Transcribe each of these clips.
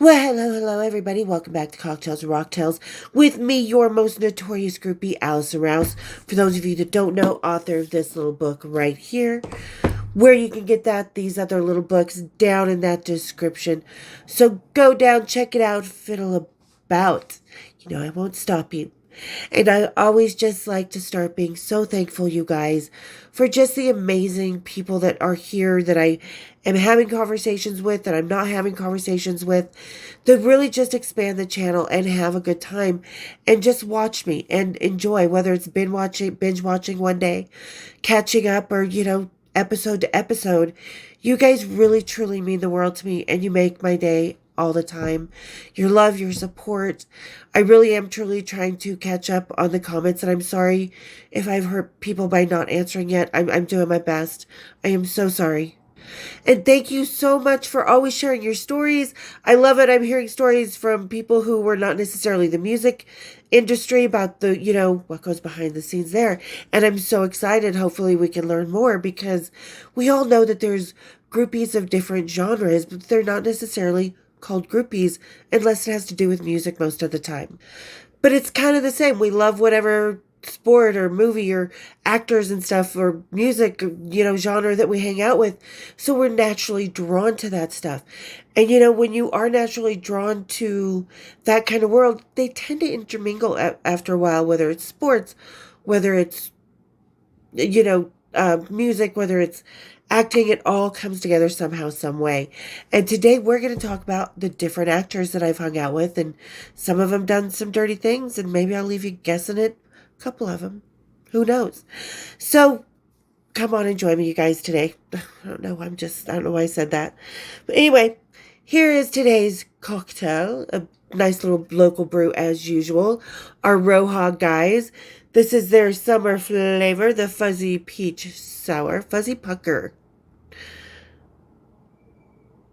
Well, hello, everybody. Welcome back to Cocktails and Rocktails with me, your most notorious groupie, Allison Rouse. For those of you that don't know, author of this little book right here, where you can get these other little books down in that description. So go down, check it out, fiddle about. I won't stop you. And I always just like to start being so thankful, you guys, for just the amazing people that are here that I am having conversations with, that I'm not having conversations with, that really just expand the channel and have a good time and just watch me and enjoy, whether it's binge watching one day, catching up, or, episode to episode. You guys really, truly mean the world to me, and you make my day all the time. Your love, your support. I really am truly trying to catch up on the comments, and I'm sorry if I've hurt people by not answering yet. I'm doing my best. I am so sorry. And thank you so much for always sharing your stories. I love it. I'm hearing stories from people who were not necessarily the music industry about what goes behind the scenes there. And I'm so excited. Hopefully we can learn more, because we all know that there's groupies of different genres, but they're not necessarily called groupies unless it has to do with music most of the time. But it's kind of the same. We love whatever sport or movie or actors and stuff or music, genre that we hang out with. So we're naturally drawn to that stuff. And, when you are naturally drawn to that kind of world, they tend to intermingle after a while, whether it's sports, whether it's, music, whether it's acting. It all comes together somehow, some way. And today we're going to talk about the different actors that I've hung out with, and some of them done some dirty things, and maybe I'll leave you guessing it. A couple of them. Who knows? So come on and join me, you guys, today. I don't know why I said that. But anyway, here is today's cocktail. A nice little local brew as usual. Our Roja guys. This is their summer flavor, the Fuzzy Peach Sour. Fuzzy Pucker.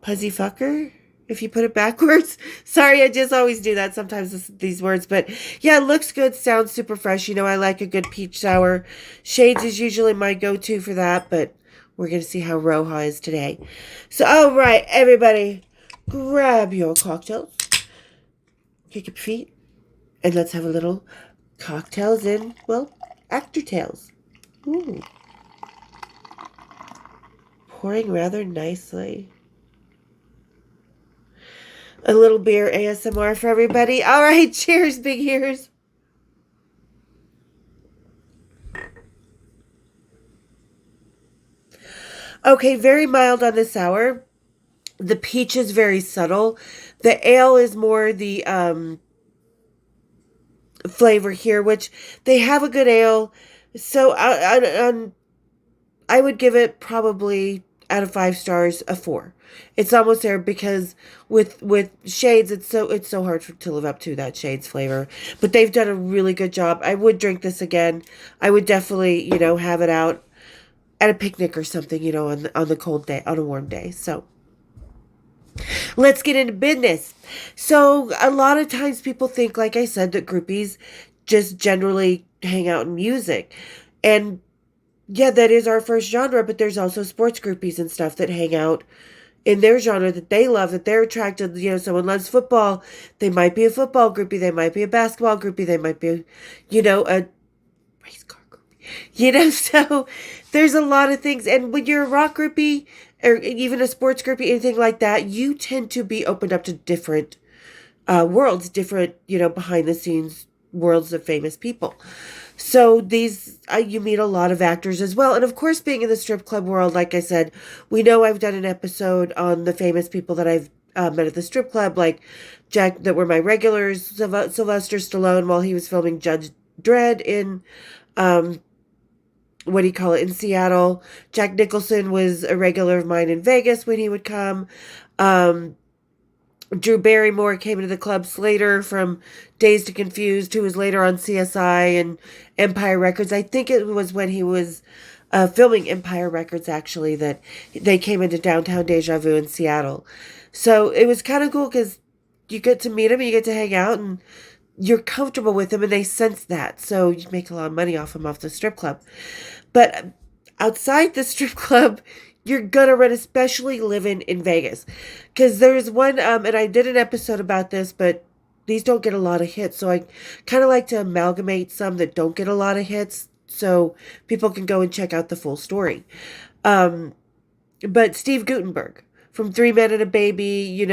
Fuzzy Fucker? If you put it backwards. Sorry, I just always do that sometimes, these words. But yeah, it looks good. Sounds super fresh. I like a good peach sour. Shades is usually my go-to for that, but we're going to see how Roja is today. So, all right, everybody, grab your cocktails. Kick up your feet. And let's have a little cocktails and, actor tales. Ooh. Pouring rather nicely. A little beer ASMR for everybody. All right, cheers, big ears. Okay, very mild on the sour. The peach is very subtle. The ale is more the flavor here, which they have a good ale. So I would give it probably out of 5 stars a 4. It's almost there, because with Shades, it's so hard to live up to that Shades flavor. But they've done a really good job. I would drink this again. I would definitely, have it out at a picnic or something, on the cold day, on a warm day. So let's get into business. So a lot of times people think, like I said, that groupies just generally hang out in music. And yeah, that is our first genre, but there's also sports groupies and stuff that hang out in their genre that they love, that they're attracted. Someone loves football. They might be a football groupie. They might be a basketball groupie. They might be, a race car groupie. So there's a lot of things. And when you're a rock groupie or even a sports groupie, anything like that, you tend to be opened up to different worlds, different, behind the scenes worlds of famous people. So these, you meet a lot of actors as well. And of course, being in the strip club world, like I said, we know I've done an episode on the famous people that I've met at the strip club, like that were my regulars, Sylvester Stallone while he was filming Judge Dredd in, in Seattle. Jack Nicholson was a regular of mine in Vegas when he would come. Drew Barrymore came into the clubs later from Dazed and Confused, who was later on CSI and Empire Records. I think it was when he was filming Empire Records, actually, that they came into downtown Deja Vu in Seattle. So it was kind of cool, because you get to meet him, and you get to hang out, and you're comfortable with him, and they sense that. So you make a lot of money off him off the strip club. But outside the strip club, you're gonna run, especially living in Vegas. Because there's one, and I did an episode about this, but these don't get a lot of hits. So I kind of like to amalgamate some that don't get a lot of hits so people can go and check out the full story. Um, but Steve Gutenberg from Three Men and a Baby,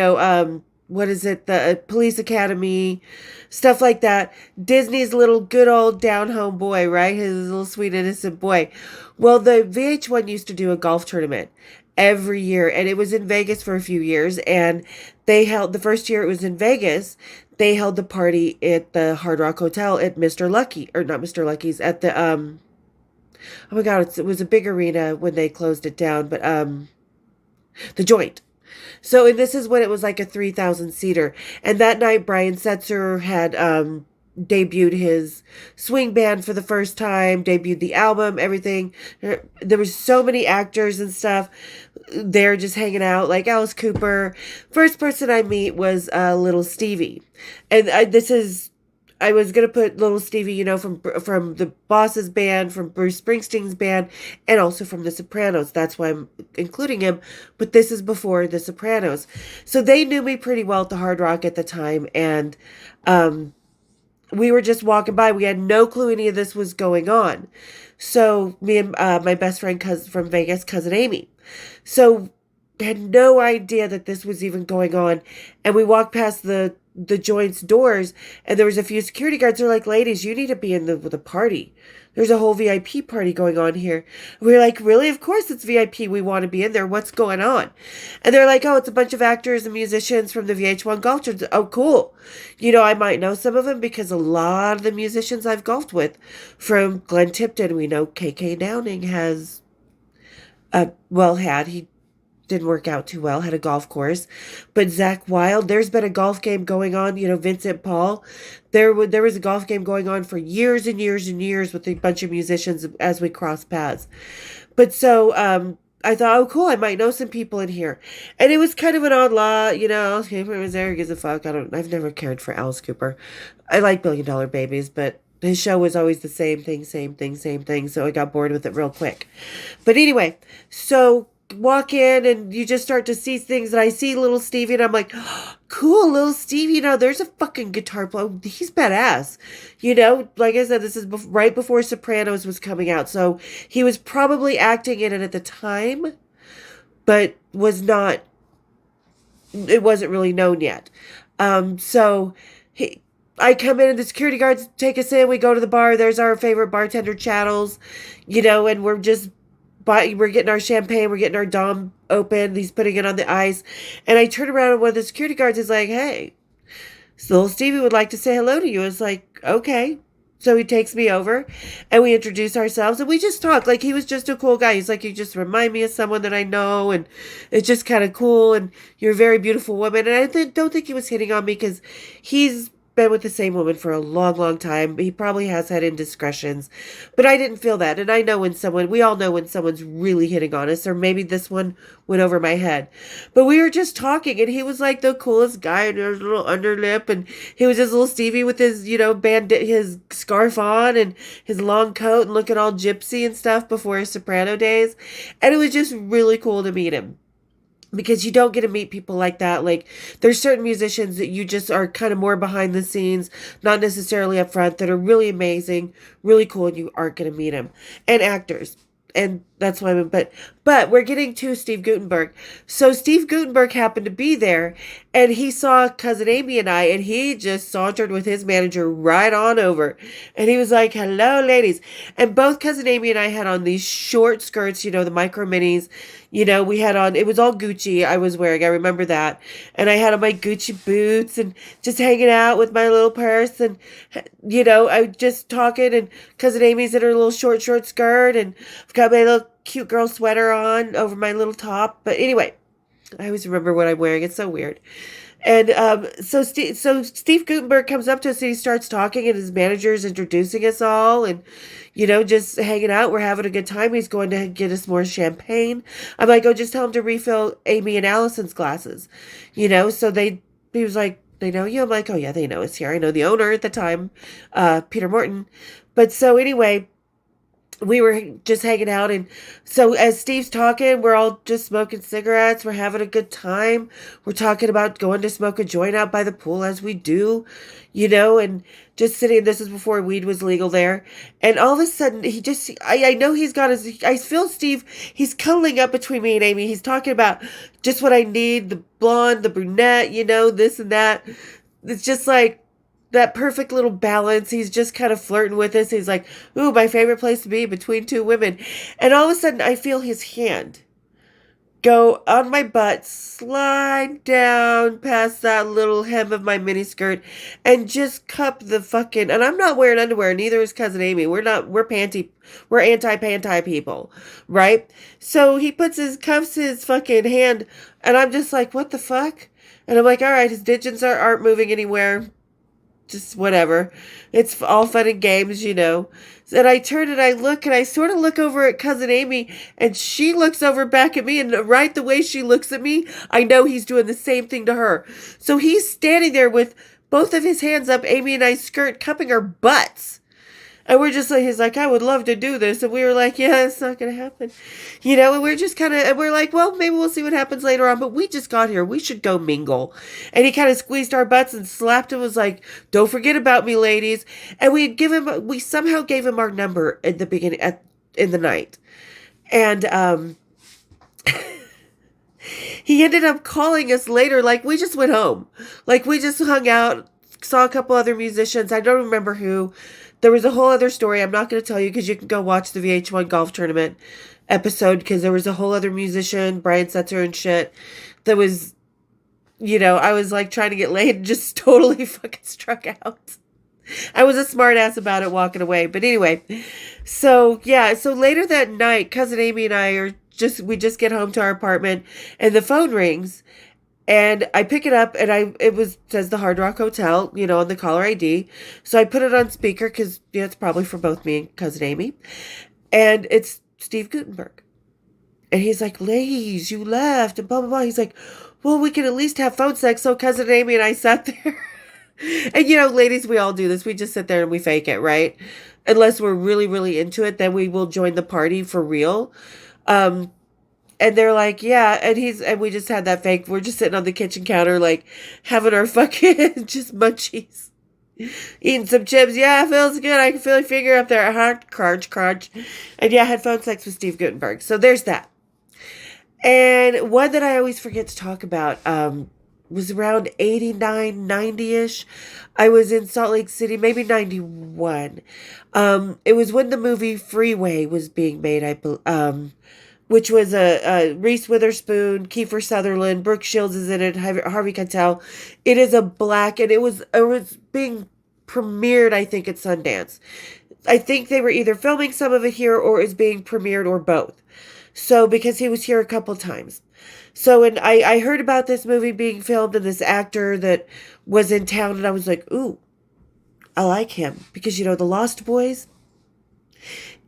what is it? The Police Academy, stuff like that. Disney's little good old down home boy, right? His little sweet innocent boy. Well, the VH1 used to do a golf tournament every year, and it was in Vegas for a few years. And they held the first year it was in Vegas. They held the party at the Hard Rock Hotel at Mr. Lucky, or not Mr. Lucky's, at the oh my God, it was a big arena when they closed it down, but the Joint. So, and this is when it was like a 3,000 seater. And that night, Brian Setzer had debuted his swing band for the first time, debuted the album, everything. There was so many actors and stuff there just hanging out, like Alice Cooper. First person I meet was little Stevie. And I was gonna put little Stevie, from the Boss's band, from Bruce Springsteen's band, and also from The Sopranos. That's why I'm including him. But this is before The Sopranos, so they knew me pretty well at the Hard Rock at the time, and we were just walking by. We had no clue any of this was going on. So me and my best friend from Vegas, cousin Amy, so had no idea that this was even going on, and we walked past the Joint's doors, and there was a few security guards. They're like, "Ladies, you need to be in the party. There's a whole VIP party going on here." We were like, "Really? Of course it's VIP. We want to be in there. What's going on?" And they're like, "Oh, it's a bunch of actors and musicians from the VH1 golf tournament." Oh, cool. I might know some of them because a lot of the musicians I've golfed with from Glenn Tipton, we know KK Downing has, he didn't work out too well, had a golf course. But Zach Wilde, there's been a golf game going on, Vincent Paul. There was a golf game going on for years and years and years with a bunch of musicians as we crossed paths. But so I thought, oh, cool, I might know some people in here. And it was kind of an odd lot, Alice Cooper was there, gives a fuck. I've never cared for Alice Cooper. I like $1 Billion Babies, but his show was always the same thing, same thing, same thing. So I got bored with it real quick. But anyway, so walk in and you just start to see things, and I see little Stevie and I'm like, oh, cool, little Stevie, there's a fucking guitar player. He's badass. Like I said, this is right before Sopranos was coming out, so he was probably acting in it at the time, but it wasn't really known yet. So I come in and the security guards take us in. We go to the bar. There's our favorite bartender, Chattels, and we're getting our champagne, we're getting our Dom open, he's putting it on the ice, and I turn around and one of the security guards is like, "Hey, so little Stevie would like to say hello to you." It's like, okay. So he takes me over, and we introduce ourselves, and we just talk. Like, he was just a cool guy. He's like, "You just remind me of someone that I know, and it's just kind of cool, and you're a very beautiful woman." And I don't think he was hitting on me because he's been with the same woman for a long, long time. He probably has had indiscretions, but I didn't feel that. And I know we all know when someone's really hitting on us, or maybe this one went over my head. But we were just talking, and he was like the coolest guy, and his little underlip, and he was just little Stevie with his, his scarf on and his long coat and looking all gypsy and stuff before his soprano days. And it was just really cool to meet him, because you don't get to meet people like that. Like, there's certain musicians that you just are kind of more behind the scenes, not necessarily up front, that are really amazing, really cool, and you aren't going to meet them. And actors. And that's why but we're getting to Steve Gutenberg. So Steve Gutenberg happened to be there, and he saw cousin Amy and I, and he just sauntered with his manager right on over. And he was like, "Hello, ladies." And both cousin Amy and I had on these short skirts, the micro minis. We had on, it was all Gucci I was wearing. I remember that. And I had on my Gucci boots and just hanging out with my little purse. And, I was just talking, and cousin Amy's in her little short skirt, and I've got my little cute girl sweater on over my little top. But anyway, I always remember what I'm wearing. It's so weird. And so Steve Gutenberg comes up to us, and he starts talking, and his manager's introducing us all, and just hanging out. We're having a good time. He's going to get us more champagne. I'm like, "Oh, just tell him to refill Amy and Allison's glasses." So he was like, "They know you?" I'm like, "Oh yeah, they know us here. I know the owner at the time, Peter Morton." But so anyway, we were just hanging out, and so as Steve's talking, we're all just smoking cigarettes, we're having a good time, we're talking about going to smoke a joint out by the pool as we do, and just sitting. This is before weed was legal there, and all of a sudden he just, I know he's got his, I feel Steve, he's cuddling up between me and Amy. He's talking about just what I need, the blonde, the brunette, this and that. It's just like that perfect little balance. He's just kind of flirting with us. He's like, ooh, my favorite place to be, between two women. And all of a sudden, I feel his hand go on my butt, slide down past that little hem of my miniskirt, and just cup the fucking, and I'm not wearing underwear, neither is Cousin Amy. We're anti-panty people, right? So he cuffs his fucking hand, and I'm just like, what the fuck? And I'm like, all right, his digits aren't moving anywhere. Just whatever. It's all fun and games. And I turn and I look, and I sort of look over at Cousin Amy, and she looks over back at me, and right the way she looks at me, I know he's doing the same thing to her. So he's standing there with both of his hands up Amy and I's skirt, cupping our butts. And we're just like, he's like, I would love to do this. And we were like, yeah, it's not going to happen. And we're just kind of, and we're like, well, maybe we'll see what happens later on. But we just got here. We should go mingle. And he kind of squeezed our butts and slapped and was like, don't forget about me, ladies. And we somehow gave him our number at the beginning, in the night. And, he ended up calling us later. Like, we just went home. Like, we just hung out, saw a couple other musicians. I don't remember who. There was a whole other story. I'm not going to tell you, because you can go watch the VH1 golf tournament episode, because there was a whole other musician, Brian Setzer and shit, that was, I was like trying to get laid and just totally fucking struck out. I was a smart ass about it walking away. But anyway, so later that night, Cousin Amy and we just get home to our apartment, and the phone rings. And I pick it up, and says the Hard Rock Hotel, on the caller ID. So I put it on speaker, because it's probably for both me and Cousin Amy. And it's Steve Gutenberg. And he's like, ladies, you left, and blah, blah, blah. He's like, well, we can at least have phone sex. So Cousin Amy and I sat there. And, ladies, we all do this. We just sit there and we fake it, right? Unless we're really, really into it, then we will join the party for real. And they're like, yeah, and we just had that fake, we're just sitting on the kitchen counter, like, having our fucking, just munchies, eating some chips. Yeah, it feels good. I can feel your finger up there. Crunch, crunch. And yeah, I had phone sex with Steve Gutenberg. So there's that. And one that I always forget to talk about, was around 89, 90-ish. I was in Salt Lake City, maybe 91. It was when the movie Freeway was being made, which was a Reese Witherspoon, Kiefer Sutherland, Brooke Shields is in it, Harvey Keitel. It is a black, and it was being premiered, I think, at Sundance. I think they were either filming some of it here, or is being premiered, or both. So, because he was here a couple times. So, and I heard about this movie being filmed, and this actor that was in town, and I was like, ooh, I like him. Because, the Lost Boys,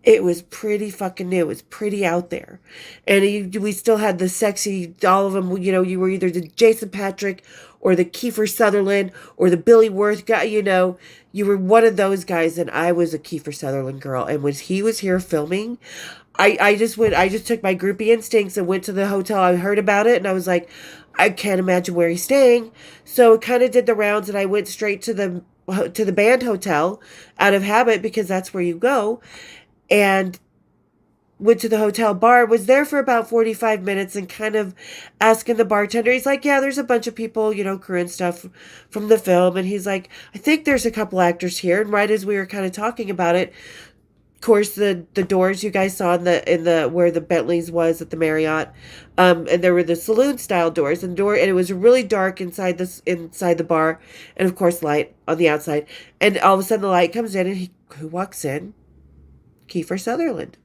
it was pretty fucking new. It was pretty out there. And we still had the sexy, all of them, you were either the Jason Patrick or the Kiefer Sutherland or the Billy Worth guy, you were one of those guys, and I was a Kiefer Sutherland girl. And when he was here filming, I just took my groupie instincts and went to the hotel. I heard about it, and I was like, I can't imagine where he's staying. So it kind of did the rounds, and I went straight to the band hotel out of habit, because that's where you go. And went to the hotel bar, was there for about 45 minutes, and kind of asking the bartender, he's like, yeah, there's a bunch of people, crew and stuff from the film. And he's like, I think there's a couple actors here. And right as we were kind of talking about it, of course, the doors you guys saw in the where the Bentley's was at the Marriott, and there were the saloon style doors, and it was really dark inside the bar, and of course light on the outside. And all of a sudden the light comes in, and who walks in? Kiefer Sutherland.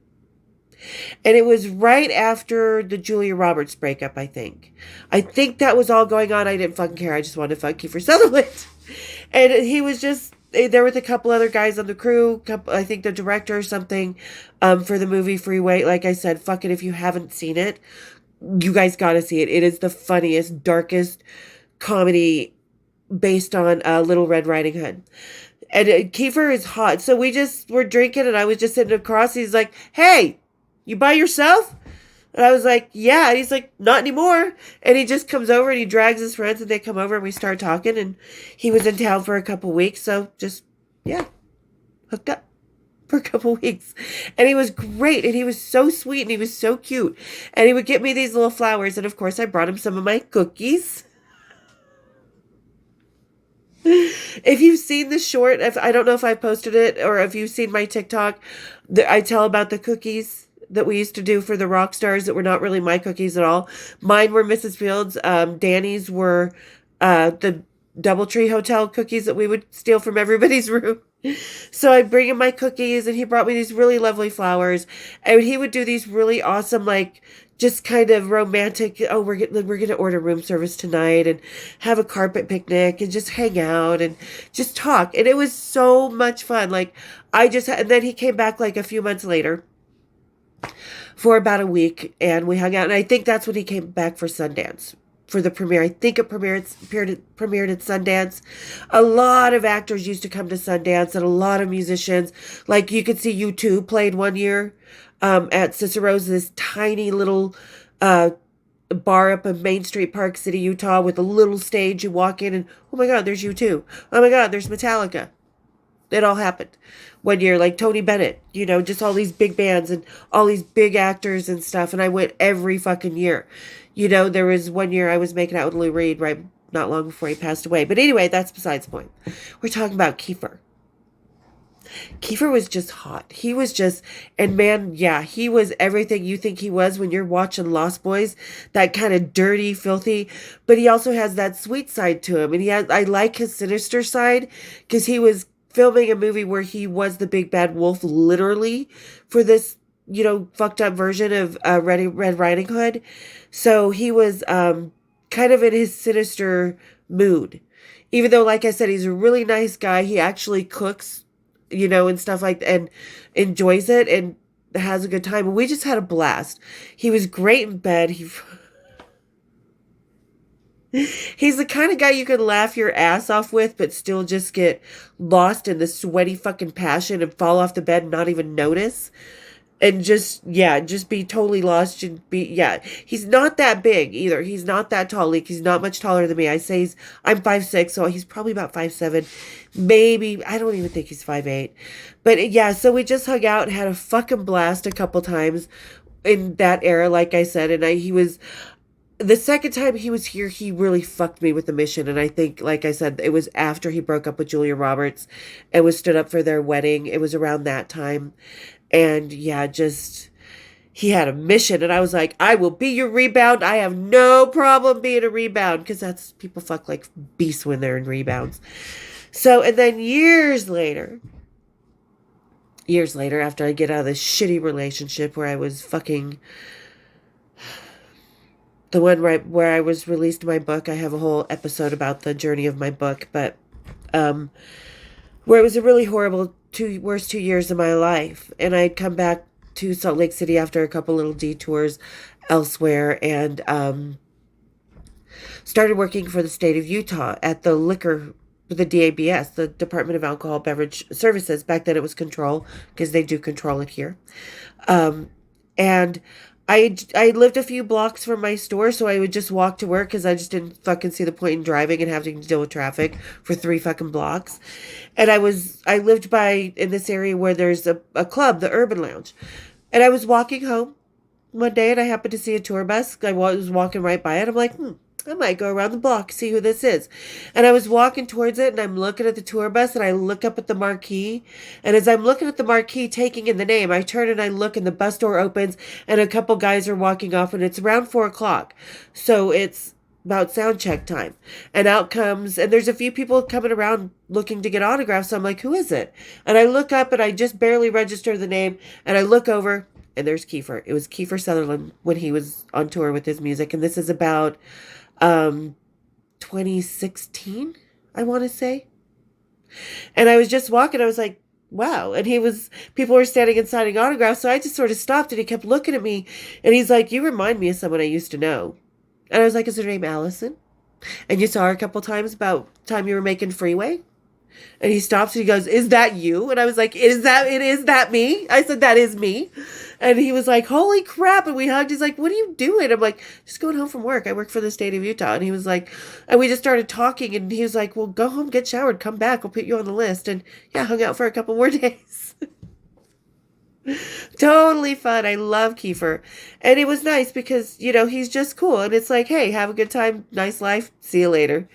And it was right after the Julia Roberts breakup, I think. I think that was all going on. I didn't fucking care. I just wanted to fuck Kiefer Sutherland. And he was just there with a couple other guys on the crew, I think the director or something, for the movie Freeway. Like I said, fuck it, if you haven't seen it, you guys gotta see it. It is the funniest, darkest comedy based on Little Red Riding Hood. And Kiefer is hot. So we just were drinking and I was just sitting across. He's like, hey, you by yourself? And I was like, yeah. And he's like, not anymore. And he just comes over and he drags his friends and they come over and we start talking. And he was in town for a couple weeks. So just, yeah, hooked up for a couple weeks. And he was great. And he was so sweet and he was so cute. And he would get me these little flowers. And of course, I brought him some of my cookies. If you've seen the short, if I don't know if I posted it or if you've seen my TikTok, I tell about the cookies that we used to do for the rock stars that were not really my cookies at all. Mine were Mrs. Fields. Danny's were the Doubletree Hotel cookies that we would steal from everybody's room. So I bring him my cookies and he brought me these really lovely flowers. And he would do these really awesome, like, just kind of romantic, oh, we're gonna order room service tonight and have a carpet picnic and just hang out and just talk. And it was so much fun. Like, and then he came back like a few months later for about a week and we hung out. And I think that's when he came back for Sundance for the premiere. I think it premiered at Sundance. A lot of actors used to come to Sundance and a lot of musicians. Like, you could see U2 played one year at Cicero's, this tiny little bar up in Main Street, Park City, Utah, with a little stage. You walk in and, oh my God, there's U2. Oh my God, there's Metallica. It all happened one year, like Tony Bennett, just all these big bands and all these big actors and stuff. And I went every fucking year. There was one year I was making out with Lou Reed right not long before he passed away. But anyway, that's besides the point. We're talking about Kiefer. Kiefer was just hot. He was just, and man, yeah, he was everything you think he was when you're watching Lost Boys, that kind of dirty, filthy, but he also has that sweet side to him. And I like his sinister side because he was filming a movie where he was the big bad wolf, literally, for this, fucked up version of Red Riding Hood. So he was kind of in his sinister mood. Even though, like I said, he's a really nice guy. He actually cooks, and stuff like that, and enjoys it and has a good time. And we just had a blast. He was great in bed. He's the kind of guy you could laugh your ass off with, but still just get lost in the sweaty fucking passion and fall off the bed and not even notice. And just be totally lost and he's not that big either. He's not that tall. Like, he's not much taller than me. I'm 5'6", so he's probably about 5'7". Maybe, I don't even think he's 5'8". But yeah, so we just hung out and had a fucking blast a couple times in that era, like I said. And the second time he was here, he really fucked me with the mission. And I think, like I said, it was after he broke up with Julia Roberts and was stood up for their wedding. It was around that time. And yeah, he had a mission. And I was like, I will be your rebound. I have no problem being a rebound. Because that's, people fuck like beasts when they're in rebounds. So, and then years later, after I get out of this shitty relationship where I was fucking, the one right where I was released my book, I have a whole episode about the journey of my book, but where it was a really horrible worst 2 years of my life. And I'd come back to Salt Lake City after a couple little detours elsewhere and started working for the state of Utah at the DABS, the Department of Alcohol Beverage Services. Back then it was control, because they do control it here. And I lived a few blocks from my store, so I would just walk to work because I just didn't fucking see the point in driving and having to deal with traffic for 3 fucking blocks. And I lived in this area where there's a club, the Urban Lounge. And I was walking home one day and I happened to see a tour bus. I was walking right by it. I'm like, I might go around the block, see who this is. And I was walking towards it and I'm looking at the tour bus and I look up at the marquee. And as I'm looking at the marquee, taking in the name, I turn and I look and the bus door opens and a couple guys are walking off and it's around 4:00. So it's about sound check time. And out comes, and there's a few people coming around looking to get autographs. So I'm like, who is it? And I look up and I just barely register the name and I look over and there's Kiefer. It was Kiefer Sutherland when he was on tour with his music. And this is about 2016, I want to say. And I was just walking, I was like, wow. And people were standing and signing autographs. So I just sort of stopped and he kept looking at me and he's like, you remind me of someone I used to know. And I was like, is her name Allison? And you saw her a couple times about the time you were making Freeway? And he stops and he goes, "Is that you?" And I was like, it is that me?" I said, "That is me." And he was like, "Holy crap." And we hugged. He's like, "What are you doing?" I'm like, "Just going home from work. I work for the state of Utah." And he was like, and we just started talking. And he was like, "Well, go home, get showered, come back. We'll put you on the list." And yeah, hung out for a couple more days. Totally fun. I love Kiefer. And it was nice because, he's just cool. And it's like, hey, have a good time. Nice life. See you later.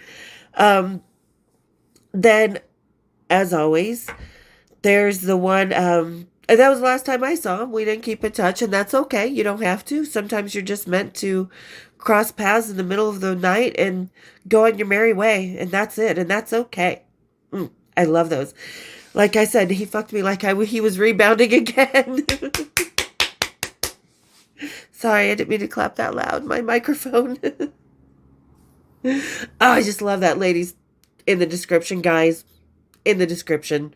Then, as always, there's the one, and that was the last time I saw him. We didn't keep in touch, and that's okay. You don't have to. Sometimes you're just meant to cross paths in the middle of the night and go on your merry way, and that's it, and that's okay. I love those. Like I said, he fucked me like he was rebounding again. Sorry, I didn't mean to clap that loud. My microphone. Oh, I just love that. Ladies, in the description, guys. In the description.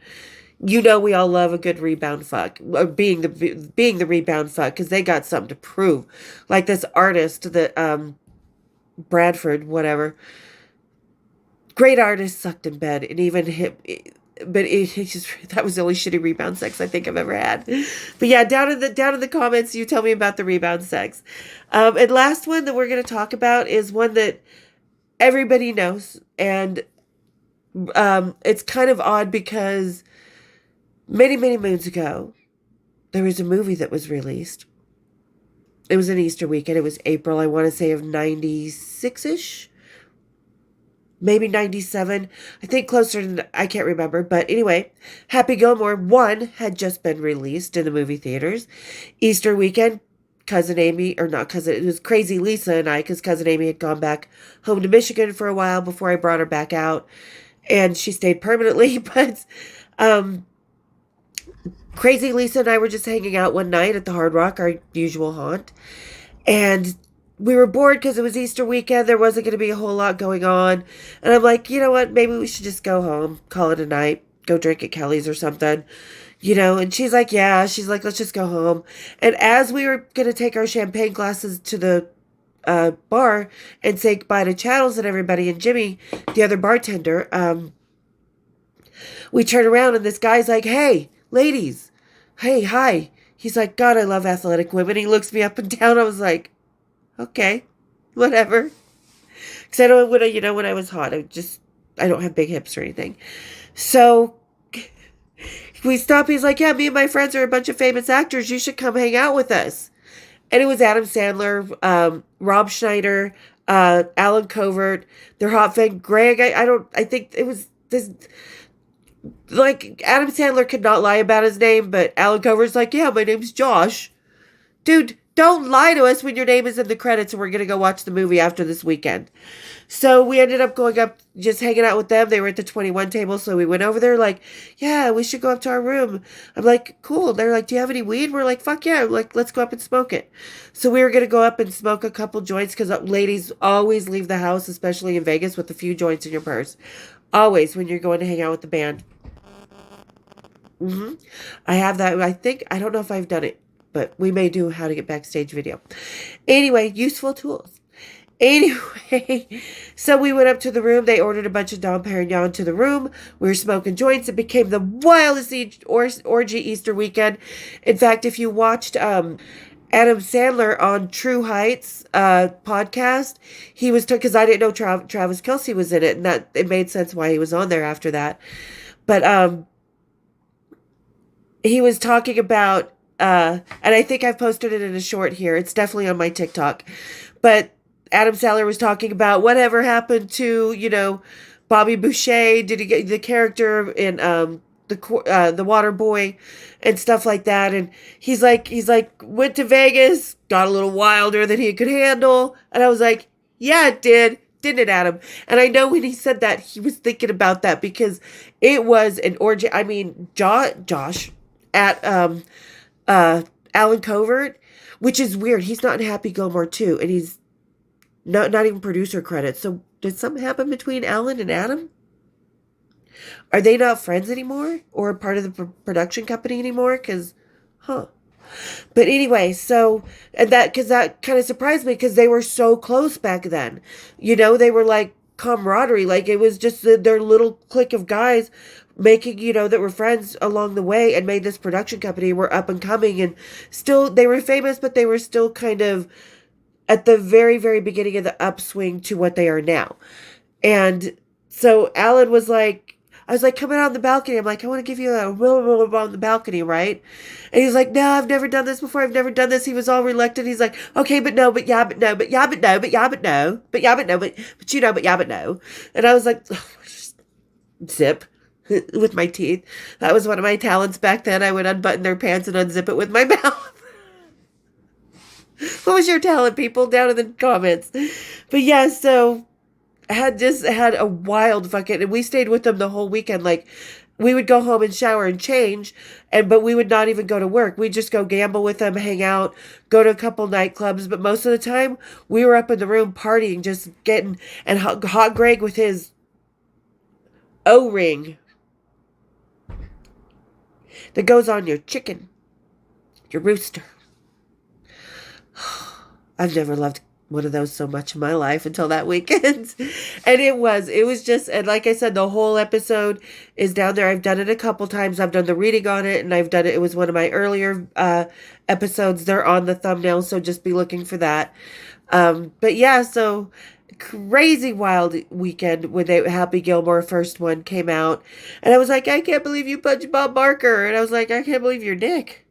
We all love a good rebound fuck, or being the rebound fuck, because they got something to prove. Like this artist that Bradford, whatever, great artist, sucked in bed, and even him. But that was the only shitty rebound sex I think I've ever had. But yeah, down in the comments, you tell me about the rebound sex. And last one that we're gonna talk about is one that everybody knows, and it's kind of odd because many, many moons ago, there was a movie that was released. It was an Easter weekend. It was April, I want to say, of 96-ish. Maybe 97. I think closer to, I can't remember. But anyway, Happy Gilmore 1 had just been released in the movie theaters. Easter weekend, Cousin Amy, or not Cousin, it was Crazy Lisa and I, because Cousin Amy had gone back home to Michigan for a while before I brought her back out. And she stayed permanently. But Crazy Lisa and I were just hanging out one night at the Hard Rock, our usual haunt. And we were bored because it was Easter weekend. There wasn't going to be a whole lot going on. And I'm like, you know what? Maybe we should just go home, call it a night, go drink at Kelly's or something. And she's like, yeah. She's like, let's just go home. And as we were going to take our champagne glasses to the bar and say goodbye to Chattels and everybody and Jimmy, the other bartender, we turn around and this guy's like, hey, ladies. Hey, hi. He's like, God, I love athletic women. He looks me up and down. I was like, okay, whatever. Because I don't, when I was hot, I don't have big hips or anything. So we stop. He's like, yeah, me and my friends are a bunch of famous actors. You should come hang out with us. And it was Adam Sandler, Rob Schneider, Alan Covert, their hot fan, Greg. I think it was this, like, Adam Sandler could not lie about his name, but Alan Covert's like, yeah, my name's Josh. Dude, don't lie to us when your name is in the credits and we're going to go watch the movie after this weekend. So we ended up going up, just hanging out with them. They were at the 21 table, so we went over there like, yeah, we should go up to our room. I'm like, cool. They're like, do you have any weed? We're like, fuck yeah. Like, let's go up and smoke it. So we were going to go up and smoke a couple joints because ladies always leave the house, especially in Vegas, with a few joints in your purse. Always when you're going to hang out with the band. I have that. I don't know if I've done it, but we may do how to get backstage video. Anyway, useful tools. Anyway, so we went up to the room. They ordered a bunch of Dom Perignon to the room. We were smoking joints. It became the wildest orgy Easter weekend. In fact, if you watched Adam Sandler on True Heights podcast, he was because I didn't know Travis Kelce was in it, and that it made sense why he was on there after that. But he was talking about, and I think I've posted it in a short here. It's definitely on my TikTok. But Adam Sandler was talking about whatever happened to, Bobby Boucher. Did he get the character in the Water Boy and stuff like that? And he's like, went to Vegas, got a little wilder than he could handle. And I was like, yeah, it did. Didn't it, Adam? And I know when he said that, he was thinking about that because it was an orgy. I mean, Josh at Alan Covert, which is weird. He's not in Happy Gilmore 2, and he's not even producer credits. So did something happen between Alan and Adam? Are they not friends anymore or part of the production company anymore? Because, But anyway, because that kind of surprised me because they were so close back then. They were like camaraderie. Like, it was just their little clique of guys making, that were friends along the way and made this production company, were up and coming, and still, they were famous, but they were still kind of at the very, very beginning of the upswing to what they are now. And so Alan was like, I was like, coming out on the balcony. I'm like, I want to give you a roll on the balcony, right? And he's like, no, I've never done this before. I've never done this. He was all reluctant. He's like, okay, but no, but yeah, but no, but yeah, but no, but yeah, but no, but yeah, but no, but but yeah, but no. And I was like, zip with my teeth. That was one of my talents back then. I would unbutton their pants and unzip it with my mouth. What was your talent, people? Down in the comments. But yeah, so had a wild fucking, and we stayed with them the whole weekend. Like, we would go home and shower and change, but we would not even go to work. We'd just go gamble with them, hang out, go to a couple nightclubs. But most of the time, we were up in the room partying, just getting, and Hot Greg with his O-ring that goes on your chicken, your rooster. I've never loved one of those so much in my life until that weekend. And it was just, and like I said, the whole episode is down there. I've done it a couple times. I've done the reading on it, and I've done it. It was one of my earlier episodes. They're on the thumbnail, so just be looking for that. But yeah, so crazy wild weekend when Happy Gilmore first one came out. And I was like, I can't believe you punched Bob Barker. And I was like, I can't believe your dick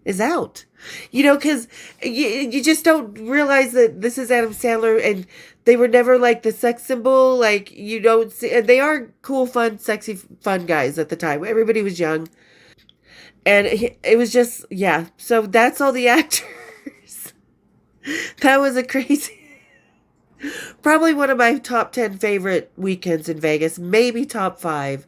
is out. Because you just don't realize that this is Adam Sandler, and they were never like the sex symbol. Like, you don't see, and they are cool, fun, sexy, fun guys at the time. Everybody was young. And it was just, yeah. So that's all the actors. That was a crazy, probably one of my top 10 favorite weekends in Vegas, maybe top 5.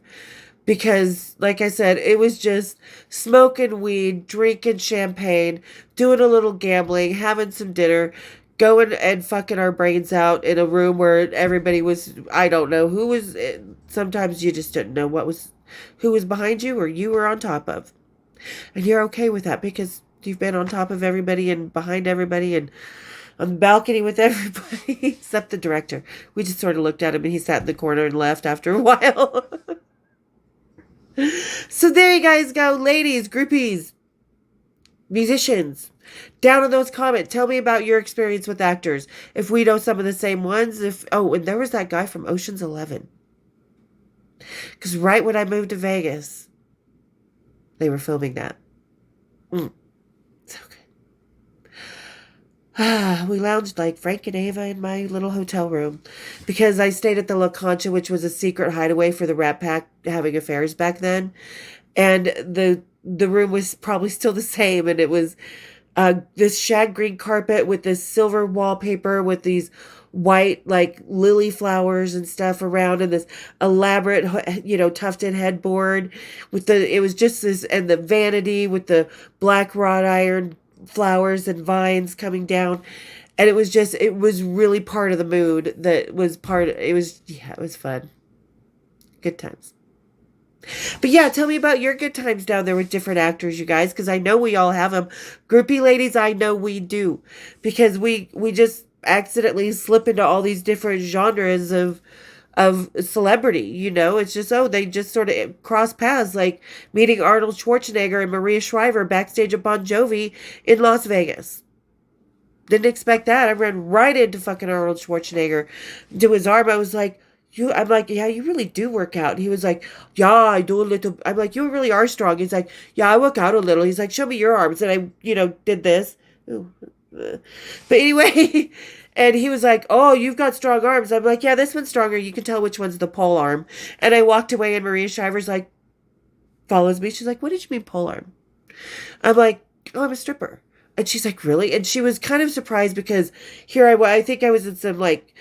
Because, like I said, it was just smoking weed, drinking champagne, doing a little gambling, having some dinner, going and fucking our brains out in a room where everybody was, I don't know who was, sometimes you just didn't know who was behind you or you were on top of. And you're okay with that because you've been on top of everybody and behind everybody and on the balcony with everybody except the director. We just sort of looked at him and he sat in the corner and left after a while. So there you guys go, ladies, groupies, musicians. Down in those comments, tell me about your experience with actors. If we know some of the same ones. And there was that guy from Ocean's 11. Because right when I moved to Vegas, they were filming that. So good. We lounged like Frank and Ava in my little hotel room because I stayed at the La Concha, which was a secret hideaway for the Rat Pack having affairs back then. And the room was probably still the same. And it was this shag green carpet with this silver wallpaper with these white like lily flowers and stuff around, and this elaborate tufted headboard with it was just this, and the vanity with the black wrought iron flowers and vines coming down. And it was really part of the mood that was it was fun. Good times. But yeah, tell me about your good times down there with different actors, you guys, because I know we all have them. Groupie ladies, I know we do, because we just accidentally slip into all these different genres of celebrity. It's just, they just sort of cross paths, like meeting Arnold Schwarzenegger and Maria Shriver backstage at Bon Jovi in Las Vegas. Didn't expect that. I ran right into fucking Arnold Schwarzenegger to his arm. I was like, I'm like, yeah, you really do work out. And he was like, yeah, I do a little. I'm like, you really are strong. He's like, yeah, I work out a little. He's like, show me your arms. And I, did this. But anyway, and he was like, oh, you've got strong arms. I'm like, yeah, this one's stronger. You can tell which one's the pole arm. And I walked away, and Maria Shriver's like, follows me. She's like, what did you mean pole arm? I'm like, oh, I'm a stripper. And she's like, really? And she was kind of surprised because here I think I was in some like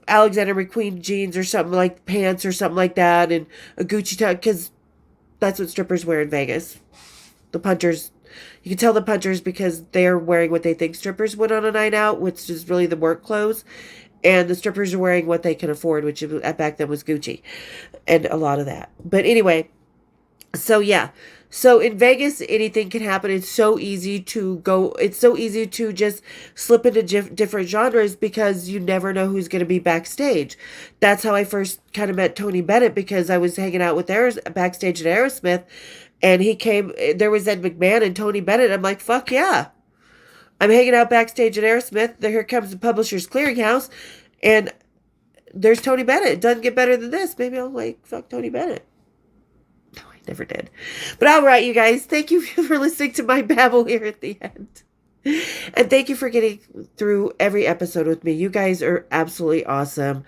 Alexander McQueen jeans or something, like pants or something like that, and a Gucci top, because that's what strippers wear in Vegas. The punchers, you can tell the punchers because they're wearing what they think strippers would on a night out, which is really the work clothes, and the strippers are wearing what they can afford, which back then was Gucci, and a lot of that. But anyway, So yeah. So in Vegas, anything can happen. It's so easy to go. It's so easy to just slip into different genres because you never know who's going to be backstage. That's how I first kind of met Tony Bennett, because I was hanging out with backstage at Aerosmith, and he came. There was Ed McMahon and Tony Bennett. I'm like, fuck yeah! I'm hanging out backstage at Aerosmith. Here comes the Publishers Clearinghouse, and there's Tony Bennett. It doesn't get better than this. Maybe I'll like fuck Tony Bennett. No, I never did. But all right, you guys, thank you for listening to my babble here at the end. And thank you for getting through every episode with me. You guys are absolutely awesome.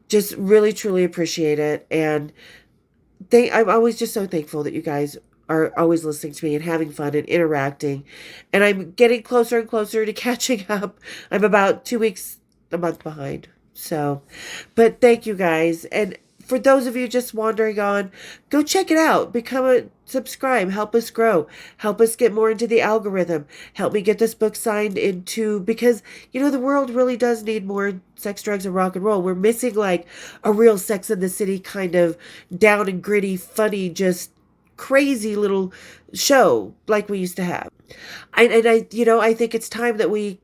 Just really, truly appreciate it. And I'm always just so thankful that you guys are always listening to me and having fun and interacting. And I'm getting closer and closer to catching up. I'm about 2 weeks, a month behind. So, but thank you guys. And for those of you just wandering on, go check it out. Subscribe. Help us grow. Help us get more into the algorithm. Help me get this book signed into, because, the world really does need more sex, drugs, and rock and roll. We're missing like a real Sex in the City kind of down and gritty, funny, just crazy little show like we used to have. I think it's time that we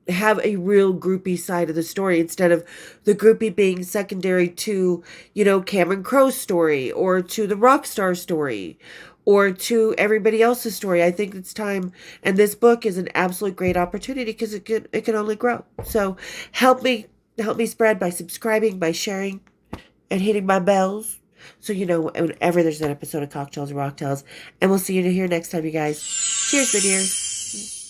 have a real groupie side of the story, instead of the groupie being secondary to, Cameron Crowe's story, or to the rock star story, or to everybody else's story. I think it's time, and this book is an absolute great opportunity because it can only grow. So help me spread by subscribing, by sharing, and hitting my bells, so whenever there's an episode of Cocktails and Rocktails. And we'll see you here next time, you guys. Cheers, my dears.